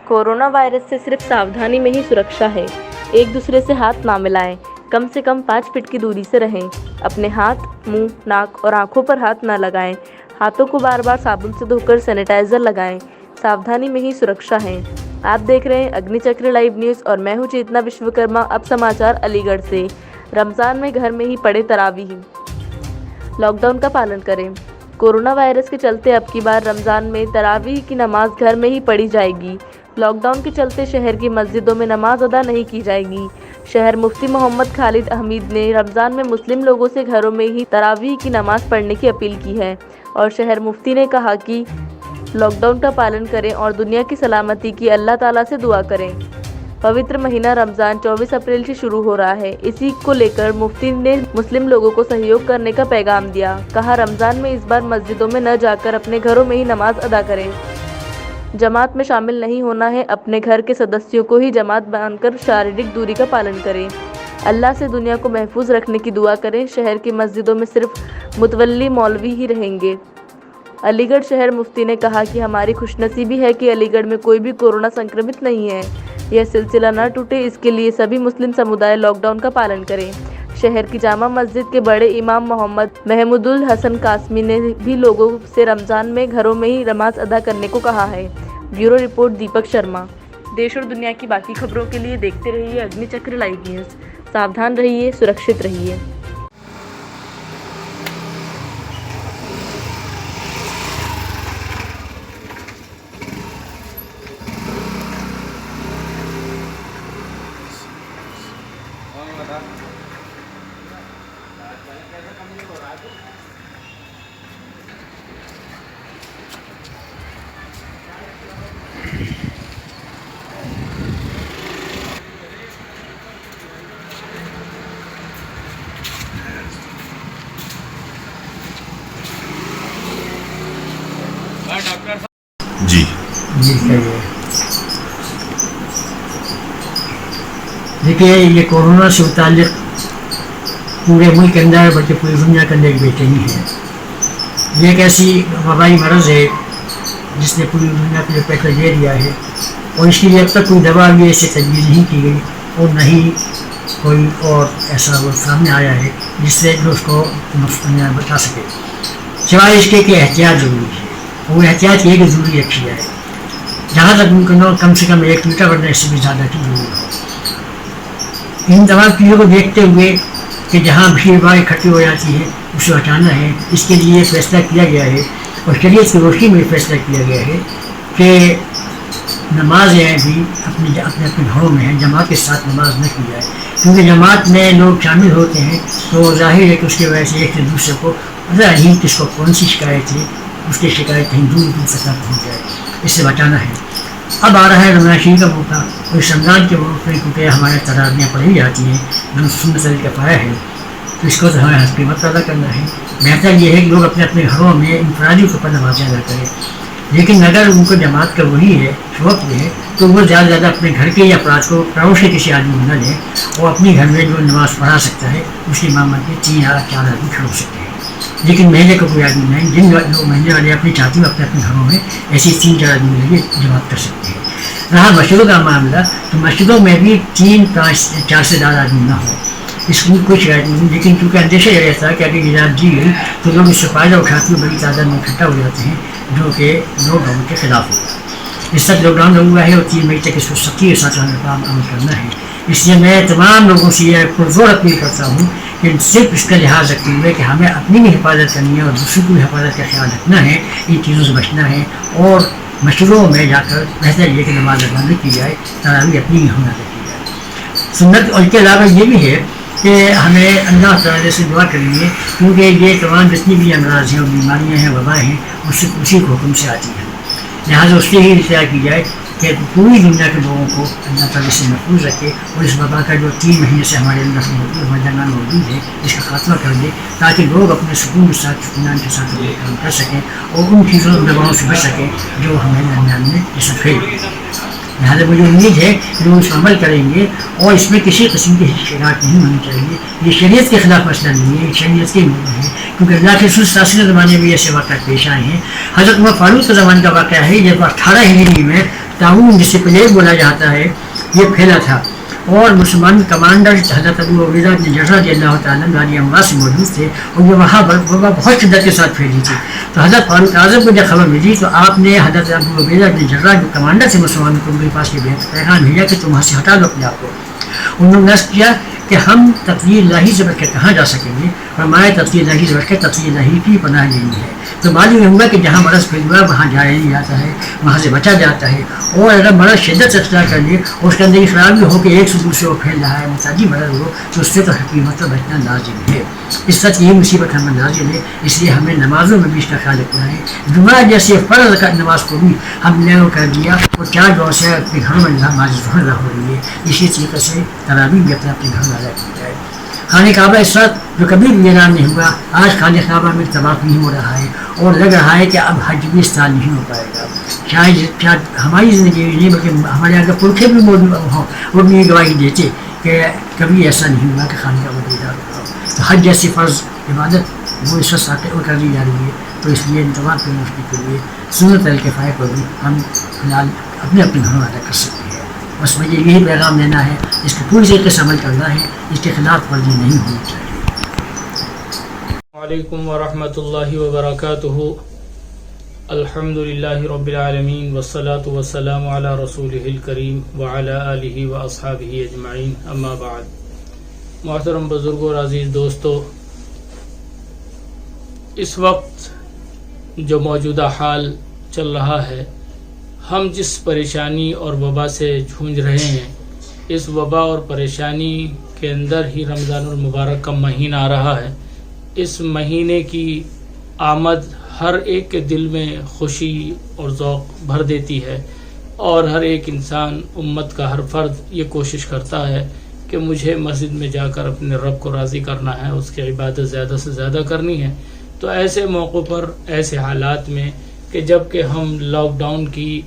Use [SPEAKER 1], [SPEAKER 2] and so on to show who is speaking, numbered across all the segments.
[SPEAKER 1] Corona virus से सिर्फ सावधानी में ही सुरक्षा है। एक दूसरे से हाथ ना मिलाएं, कम से कम 5 फीट की दूरी से रहें। अपने हाथ, मुंह, नाक और आंखों पर हाथ ना लगाएं। हाथों को बार बार साबुन से धोकर सैनिटाइजर लगाएं। सावधानी में ही सुरक्षा है। आप देख रहे हैं अग्निचक्र लाइव न्यूज़ और मैं हूं चेतना विश्वकर्मा। अब समाचार अलीगढ़ से। रमज़ान में घर में ही पढ़े तरावीह, लॉकडाउन का पालन करें। कोरोना वायरस के चलते अब की बार रमज़ान में तरावीह की नमाज घर में ही पढ़ी जाएगी। लॉकडाउन के चलते शहर की मस्जिदों में नमाज अदा नहीं की जाएगी। शहर मुफ्ती मोहम्मद खालिद अहमद ने रमज़ान में मुस्लिम लोगों से घरों में ही तरावीह की नमाज पढ़ने की अपील की है और शहर मुफ्ती ने कहा कि लॉकडाउन का पालन करें और दुनिया की सलामती की अल्लाह ताला से दुआ करें। पवित्र महीना रमज़ान 24 अप्रैल से शुरू हो रहा है। इसी को लेकर मुफ्ती ने मुस्लिम लोगों को सहयोग करने का पैगाम दिया। कहा, रमज़ान में इस बार मस्जिदों में न जाकर अपने घरों में ही नमाज अदा करें। जमात में शामिल नहीं होना है। अपने घर के सदस्यों को ही जमात बांधकर शारीरिक दूरी का पालन करें। अल्लाह से दुनिया को महफूज रखने की दुआ करें। शहर की मस्जिदों में सिर्फ मुतवल्ली मौलवी ही रहेंगे। अलीगढ़ शहर मुफ्ती ने कहा कि हमारी खुशनसीबी है कि अलीगढ़ में कोई भी कोरोना संक्रमित नहीं है। यह सिलसिला न टूटे, इसके लिए सभी मुस्लिम समुदाय लॉकडाउन का पालन करें। शहर की जामा मस्जिद के बड़े इमाम मोहम्मद महमूदुल हसन कासमी ने भी लोगों से रमज़ान में घरों में ही नमाज अदा करने को कहा है। Bureau report Deepak Sharma. देश और दुनिया की बाकी खबरों के लिए देखते रहिए अग्निचक्र लाइव न्यूज़। सावधान रहिए, सुरक्षित रहिए।
[SPEAKER 2] जी
[SPEAKER 3] देखिए, ये कोरोना से मुताल्लिक़ पूरे मुल्क के अंदर बल्कि पूरी दुनिया के अंदर एक बेचैनी है। ये एक ऐसी वबाई मरज़ है जिसने पूरी दुनिया को पैसा दे दिया है और इसके लिए अब तक कोई दवा भी ऐसे तजवीज़ नहीं की गई और न ही कोई और ऐसा वो सामने आया है जिससे उसको बता सके, सिवाय इसके कि एहतियात ज़रूरी है। वो एहतियात ये कि ज़रूरी रखी जाए, जहाँ तक मुमकिन हो कम से कम 1 मीटर वरना इससे भी ज़्यादा की ज़रूरी हो। इन तमाम चीज़ों को देखते हुए कि जहाँ भीड़ भाड़ इकट्ठी हो जाती है उसे हटाना है, इसके लिए फैसला किया गया है और शरीयत की रोशनी में फैसला किया गया है कि नमाज़ें भी अपने अपने घरों में हैं, जमात के साथ नमाज न की जाए, क्योंकि जमात में लोग शामिल होते हैं तो जाहिर है कि उसकी वजह से एक से दूसरे को पता नहीं किसको कौन सी शिकायत है, उसकी शिकायत कहीं दूर दूर तक पहुँच जाए, इससे बचाना है। अब आ रहा है रमज़ान शरीफ का मौका और इस रमज़ान के मौके में क्योंकि हमारे तरावियाँ पढ़ी जाती हैं जो सुन्नत का पाया है, तो इसको तो हमें हक़ क़ीमत अदा करना है। बेहतर ये है कि लोग अपने अपने घरों में इनफरादी के ऊपर नमाज़ें अदा करें, लेकिन अगर उनको जमात का वही है, शौक़ है, तो वो ज़्यादा से ज़्यादा अपने घर के या अफराद को पड़ोस के किसी आदमी को न लें और अपने घर में जो नमाज़ पढ़ा सकता है उसकी इमाम के 3 या 4 आदमी खड़े हो सकते हैं, लेकिन महीने का कोई आदमी नहीं। जिन लोग महीने वाले अपनी चाहते हैं अपने अपने घरों में ऐसे 3-4 आदमी के लिए जमात कर सकते हैं। रहा मस्जिदों का मामला, तो मस्जिदों में भी 3-4 से ज़्यादा आदमी ना हो, इसकी कोई शिकायत नहीं, लेकिन क्योंकि अंदेशा ये रहता है कि अगर इजाज़त दी गई तो लोग इससे फ़ायदा उठाते हुए बड़ी तादाद में इकट्ठा हो जाते हैं जो कि लॉकडाउन के खिलाफ होगा। इस तक लॉकडाउन लगुआ है और 3 मई तक इसको सख्ती के साथ अमल करना है। इसलिए मैं तमाम लोगों से यह पुरज़ोर अपील करता हूँ कि सिर्फ इसका लिहाज रखते हुए कि हमें अपनी भी हिफाजत करनी है और दूसरों की भी हिफाजत का ख्याल रखना है, इन चीज़ों से बचना है और मस्जिदों में जाकर बेहतर ये कि नमाज अदा न की जाए, तरावी अपनी ही होना की जाए सुन्नत। और इसके अलावा ये भी है कि हमें अल्लाह ताला से दुआ करनी है, क्योंकि ये तमाम जितनी भी अमराज़ हैं और बीमारियाँ हैं, वबाएँ हैं, उससे उसी के हुक्म से आती हैं। लिहाजा उससे ही इख्तियार की जाए कि पूरी दुनिया के लोगों को अल्लाह ताला से महफूज रखे और इस वबा का जो 3 महीने से हमारे अंदर मौजूद मौजूद है इसका खात्मा कर दे, ताकि लोग अपने सुकून के साथ इत्मीनान के साथ अपने काम कर सकें और उन चीज़ों दबावों से बच सकें जो हमें दरमियान में जैसा फैल। लिहाजा मुझे उम्मीद है कि लोग इसमें अमल करेंगे और इसमें किसी किस्म की शिकायत नहीं होनी चाहिए। ये शरीयत के खिलाफ मसला नहीं है, ये शरीयत के मुद्दे है, क्योंकि अल्लाह के रसूल सल्लल्लाहु अलैहि वसल्लम ज़माने में ऐसे वाक़या पेश आए हैं। हज़रत उमर फारूक के ज़माने का वाक़या है जब 18 हिजरी में ताऊन जिसे प्लेग बोला जाता है ये फैला था और मुसलमान कमांडर हज़रत अबू उबैदा बिन जर्राह रज़ियल्लाहु ताला अन्हु अमवास से मौजूद थे और ये वहाँ वबा बहुत शिद्दत के साथ फैली थी। तो हज़रत फारूक आज़म को जब खबर मिली तो आपने हज़रत अबू उबैदा बिन जर्राह जो कमांडर से मुसलमानों को उनके पास ये पैगाम भेजा कि तुम वहाँ से हटा दो अपने आप को। उन्होंने नस्ब किया कि हम तक़दीर इलाही से बढ़ कर कहाँ जा सकेंगे, फरमाया तक़दीर इलाही से बढ़ कर तक़दीर इलाही की पनाह लेनी है। तो मालूम हुआ कि जहाँ मरज़ फैल हुआ वहाँ जाया नहीं जाता है, वहाँ से बचा जाता है। और अगर मरज़ शिद्दत से इख्तियार कर ले और उसके अंदर खराब भी हो कि एक से दूसरे को फैल रहा है, मुतादी मरज़ हो, तो उससे तो हकीमत तो बचना लाजिम है। इस वक्त ये मुसीबत हमें नाज़िल है, इसलिए हमें नमाज़ों में भी इसका ख्याल रखना है। जुमा जैसे फ़र्ज़ का नमाज को भी हमने वो कर दिया और 4 गाँव से अपने घरों में नमाज ज़ोहर हो रही है। इसी तरीके से तरावीह भी अपने अपने घर में अदा की जाए। खाने काबा इस वक्त जो कभी भी ऐलान नहीं हुआ, आज खाने काबा में तवाफ़ नहीं हो रहा है और लग रहा है कि अब हज भी इस साल नहीं हो पाएगा। शायद हमारी ज़िंदगी नहीं बल्कि हमारे अगर पुरखे भी मौजूद हों वो भी गवाही देते कि कभी ऐसा नहीं हुआ कि खाने काबा बेदार हुआ। तो हज जैसी फ़र्ज़ इबादत वो इस वक्त कर दी जा रही है। तो इसलिए इंतज़ाम करने के लिए सुन्नत अल-किफ़ाया को भी हम फिलहाल अपने अपने घरों में अदा कर सकते हैं। बस मुझे यही पैगाम देना है, इसके पूरी तरीके से अमल करना है, इसके खिलाफ वर्जी नहीं होनी चाहिए।
[SPEAKER 2] वालेकुम वरहमतुल्लाहि वबरकातुहू। अल्हम्दुलिल्लाहि रब्बिल आलमीन वस्सलातु वस्सलामु अला रसूलिहिल करीम व अला आलिहि व अस्हाबिहि अजमाइन, अम्मा बाद। मोहतरम बुजुर्गों और अजीज़ दोस्तों, इस वक्त जो मौजूदा हाल चल रहा है, हम जिस परेशानी और वबा से जूझ रहे हैं, इस वबा और परेशानी के अंदर ही रमज़ानुल मुबारक का महीना आ रहा है। इस महीने की आमद हर एक के दिल में खुशी और ज़ौक़ भर देती है और हर एक इंसान, उम्मत का हर फ़र्द ये कोशिश करता है कि मुझे मस्जिद में जाकर अपने रब को राज़ी करना है, उसकी इबादत ज़्यादा से ज़्यादा करनी है। तो ऐसे मौक़ों पर, ऐसे हालात में कि जब कि हम लॉकडाउन की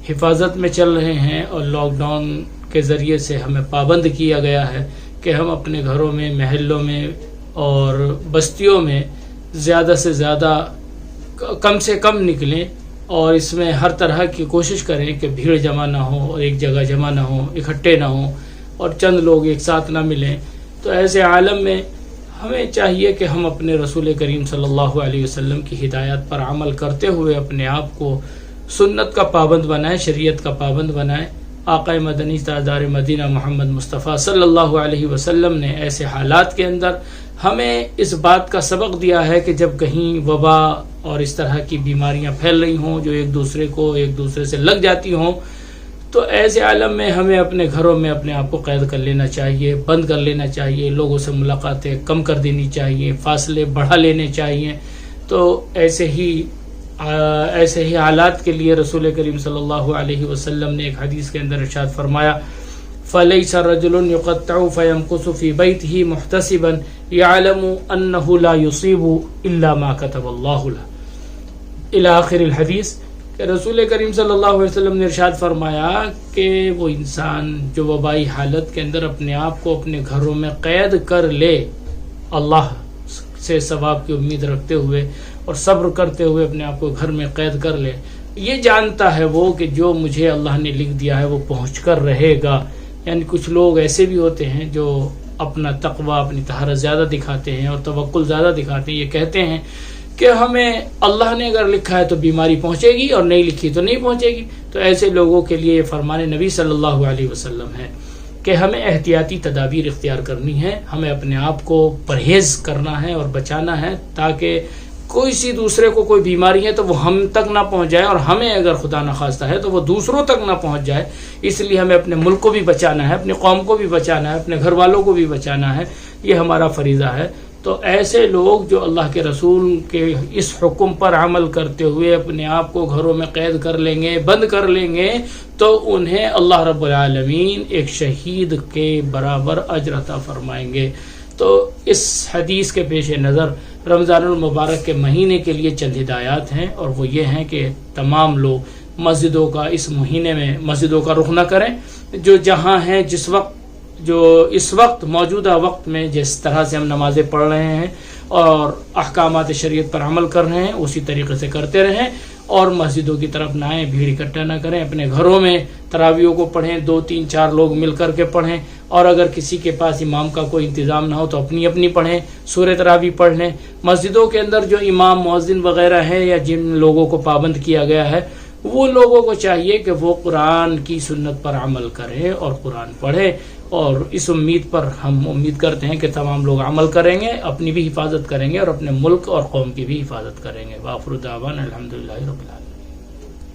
[SPEAKER 2] हिफाजत में चल रहे हैं और लॉकडाउन के ज़रिए से हमें पाबंद किया गया है कि हम अपने घरों में, महल्लों में और बस्तियों में ज़्यादा से ज़्यादा कम से कम निकलें और इसमें हर तरह की कोशिश करें कि भीड़ जमा ना हो और एक जगह जमा ना हो, इकट्ठे ना हो और चंद लोग एक साथ ना मिलें। तो ऐसे आलम में हमें चाहिए कि हम अपने रसूल करीम सल्लल्लाहु अलैहि वसल्लम की हिदायत पर अमल करते हुए अपने आप को सुन्नत का पाबंद बनाएं, शरीयत का पाबंद बनाएं। आक़ा मदनी ताजदार मदीना मोहम्मद मुस्तफ़ा सल्लल्लाहु अलैहि वसल्लम ने ऐसे हालात के अंदर हमें इस बात का सबक दिया है कि जब कहीं वबा और इस तरह की बीमारियां फैल रही हों जो एक दूसरे से लग जाती हों, तो ऐसे आलम में हमें अपने घरों में अपने आप को कैद कर लेना चाहिए, बंद कर लेना चाहिए, लोगों से मुलाकातें कम कर देनी चाहिए, फासले बढ़ा लेने चाहिए। तो ऐसे ही हालात के लिए रसूल करीम सल्लल्लाहु अलैहि वसल्लम ने एक हदीस के अंदर इरशाद फरमाया, फ़लैसा रजुलुन युक़त्तउ फ़यमकुसु फ़ी बैतिही मुहतसिबन यअलमु अन्नहु ला युसीबु इल्ला मा कतबल्लाहु लहु, इला आखिरिल हदीस। कि रसूल करीम सल्लल्लाहु अलैहि वसल्लम ने इरशाद फरमाया कि वो इंसान जो वबाई हालत के अंदर अपने आप को अपने घरों में कैद कर ले, अल्लाह से सवाब की उम्मीद रखते हुए और सब्र करते हुए अपने आप को घर में कैद कर ले, ये जानता है वो कि जो मुझे अल्लाह ने लिख दिया है वो पहुँच कर रहेगा। यानी कुछ लोग ऐसे भी होते हैं जो अपना तक़वा, अपनी तहारत ज़्यादा दिखाते हैं और तवक्कुल ज़्यादा दिखाते हैं। ये कहते हैं कि हमें अल्लाह ने अगर लिखा है तो बीमारी पहुँचेगी और नहीं लिखी तो नहीं पहुँचेगी। तो ऐसे लोगों के लिए फरमान नबी सल्लल्लाहु अलैहि वसल्लम है कि हमें एहतियाती तदाबीर इख्तियार करनी है, हमें अपने आप को परहेज़ करना है और बचाना है ताकि कोई सी दूसरे को कोई बीमारी है तो वो हम तक ना पहुंच जाए और हमें अगर खुदा न खास्ता है तो वो दूसरों तक ना पहुंच जाए। इसलिए हमें अपने मुल्क को भी बचाना है, अपने कौम को भी बचाना है, अपने घर वालों को भी बचाना है, ये हमारा फरीज़ा है। तो ऐसे लोग जो अल्लाह के रसूल के इस हुक्म पर अमल करते हुए अपने आप को घरों में कैद कर लेंगे, बंद कर लेंगे, तो उन्हें अल्लाह रब्बुल आलमीन एक शहीद के बराबर अजर अता फरमाएंगे। तो इस हदीस के पेश नज़र रमज़ानुल मुबारक के महीने के लिए चंद हिदायत हैं और वो ये हैं कि तमाम लोग मस्जिदों का इस महीने में मस्जिदों का रुख न करें। जो जहाँ हैं, जिस वक्त, जो इस वक्त मौजूदा वक्त में जिस तरह से हम नमाज़ें पढ़ रहे हैं और अहकामात शरीयत पर अमल कर रहे हैं उसी तरीके से करते रहें اور مسجدوں کی طرف نہ آئیں، بھیڑ اکٹھا نہ کریں، اپنے گھروں میں تراویحوں کو پڑھیں، 2 3 4 لوگ مل کر کے پڑھیں، اور اگر کسی کے پاس امام کا کوئی انتظام نہ ہو تو اپنی اپنی پڑھیں، سورہ تراویح پڑھ لیں۔ مسجدوں کے اندر جو امام مؤذن وغیرہ ہیں یا جن لوگوں کو پابند کیا گیا ہے، وہ لوگوں کو چاہیے کہ وہ قرآن کی سنت پر عمل کریں اور قرآن پڑھیں، اور اس امید پر ہم امید کرتے ہیں کہ تمام لوگ عمل کریں گے، اپنی بھی حفاظت کریں گے اور اپنے ملک اور قوم کی بھی حفاظت کریں گے۔ وآخر دعوانا الحمدللہ رب العالمین۔